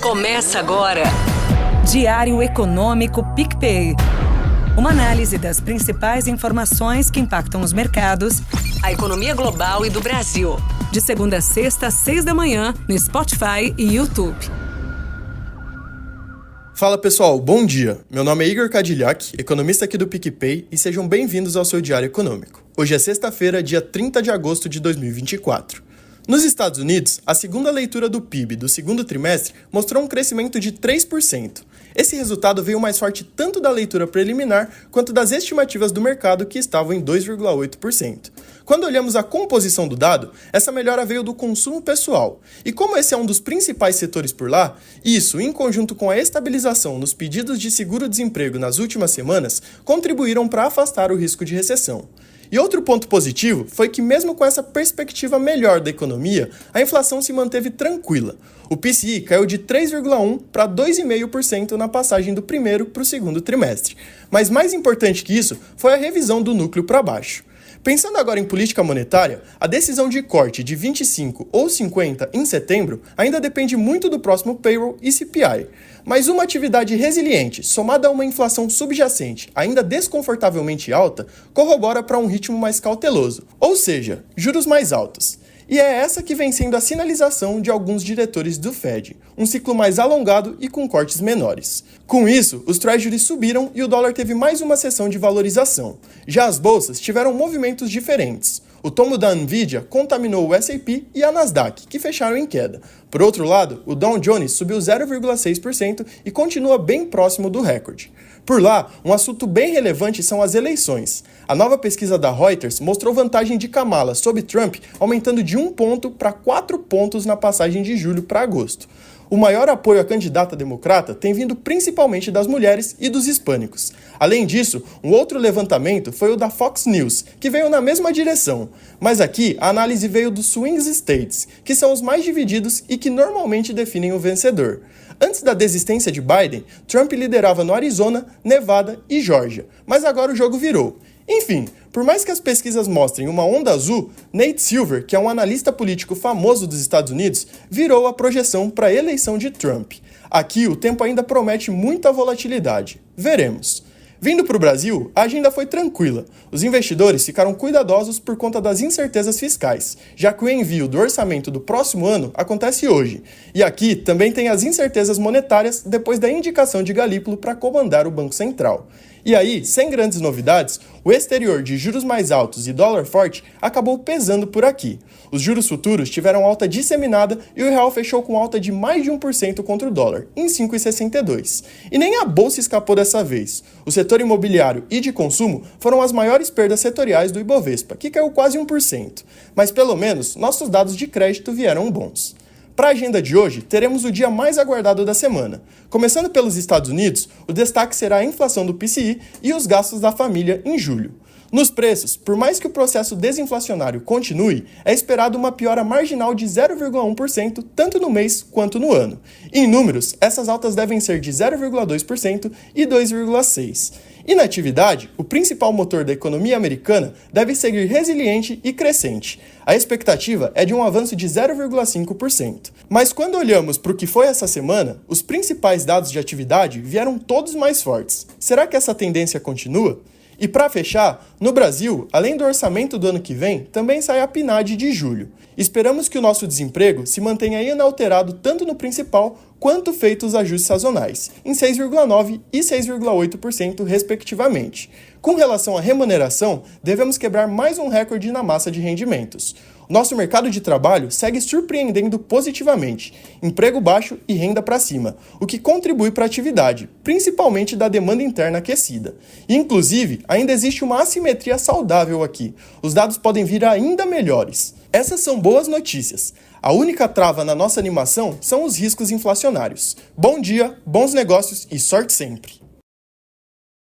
Começa agora. Diário Econômico PicPay. Uma análise das principais informações que impactam os mercados, A economia global e do Brasil. de segunda a sexta, às 6 da manhã, no Spotify e YouTube. Fala pessoal, bom dia. Meu nome é Igor Kadilhak, economista aqui do PicPay, e sejam bem-vindos ao seu Diário Econômico. Hoje é sexta-feira, dia 30 de agosto de 2024. Nos Estados Unidos, a segunda leitura do PIB do segundo trimestre mostrou um crescimento de 3%. Esse resultado veio mais forte tanto da leitura preliminar quanto das estimativas do mercado, que estavam em 2,8%. Quando olhamos a composição do dado, essa melhora veio do consumo pessoal. E como esse é um dos principais setores por lá, isso, em conjunto com a estabilização nos pedidos de seguro-desemprego nas últimas semanas, contribuíram para afastar o risco de recessão. E outro ponto positivo foi que, mesmo com essa perspectiva melhor da economia, a inflação se manteve tranquila. O PCI caiu de 3,1% para 2,5% na passagem do primeiro para o segundo trimestre. Mas mais importante que isso foi a revisão do núcleo para baixo. Pensando agora em política monetária, a decisão de corte de 25 ou 50 em setembro ainda depende muito do próximo payroll e CPI. Mas uma atividade resiliente, somada a uma inflação subjacente ainda desconfortavelmente alta, corrobora para um ritmo mais cauteloso, ou seja, juros mais altos. E é essa que vem sendo a sinalização de alguns diretores do Fed, um ciclo mais alongado e com cortes menores. Com isso, os treasuries subiram e o dólar teve mais uma sessão de valorização. Já as bolsas tiveram movimentos diferentes. O tombo da Nvidia contaminou o S&P e a Nasdaq, que fecharam em queda. Por outro lado, o Dow Jones subiu 0,6% e continua bem próximo do recorde. Por lá, um assunto bem relevante são as eleições. A nova pesquisa da Reuters mostrou vantagem de Kamala sobre Trump, aumentando de 1 ponto para 4 pontos na passagem de julho para agosto. O maior apoio à candidata democrata tem vindo principalmente das mulheres e dos hispânicos. Além disso, um outro levantamento foi o da Fox News, que veio na mesma direção. Mas aqui, a análise veio dos swing states, que são os mais divididos e que normalmente definem o vencedor. Antes da desistência de Biden, Trump liderava no Arizona, Nevada e Geórgia, mas agora o jogo virou. Enfim, por mais que as pesquisas mostrem uma onda azul, Nate Silver, que é um analista político famoso dos Estados Unidos, virou a projeção para a eleição de Trump. Aqui o tempo ainda promete muita volatilidade. Veremos. Vindo para o Brasil, a agenda foi tranquila. Os investidores ficaram cuidadosos por conta das incertezas fiscais, já que o envio do orçamento do próximo ano acontece hoje. E aqui também tem as incertezas monetárias depois da indicação de Galípolo para comandar o Banco Central. E aí, sem grandes novidades, o exterior de juros mais altos e dólar forte acabou pesando por aqui. Os juros futuros tiveram alta disseminada e o real fechou com alta de mais de 1% contra o dólar, em 5,62. E nem a bolsa escapou dessa vez. O setor imobiliário e de consumo foram as maiores perdas setoriais do Ibovespa, que caiu quase 1%. Mas pelo menos, nossos dados de crédito vieram bons. Para a agenda de hoje, teremos o dia mais aguardado da semana. Começando pelos Estados Unidos, o destaque será a inflação do PCI e os gastos da família em julho. Nos preços, por mais que o processo desinflacionário continue, é esperado uma piora marginal de 0,1% tanto no mês quanto no ano. Em números, essas altas devem ser de 0,2% e 2,6%. E na atividade, o principal motor da economia americana deve seguir resiliente e crescente. A expectativa é de um avanço de 0,5%. Mas quando olhamos para o que foi essa semana, os principais dados de atividade vieram todos mais fortes. Será que essa tendência continua? E para fechar, no Brasil, além do orçamento do ano que vem, também sai a PNAD de julho. Esperamos que o nosso desemprego se mantenha inalterado tanto no principal quanto feitos os ajustes sazonais, em 6,9% e 6,8% respectivamente. Com relação à remuneração, devemos quebrar mais um recorde na massa de rendimentos. Nosso mercado de trabalho segue surpreendendo positivamente, emprego baixo e renda para cima, o que contribui para a atividade, principalmente da demanda interna aquecida. E, inclusive, ainda existe uma assimetria saudável aqui. Os dados podem vir ainda melhores. Essas são boas notícias. A única trava na nossa animação são os riscos inflacionários. Bom dia, bons negócios e sorte sempre!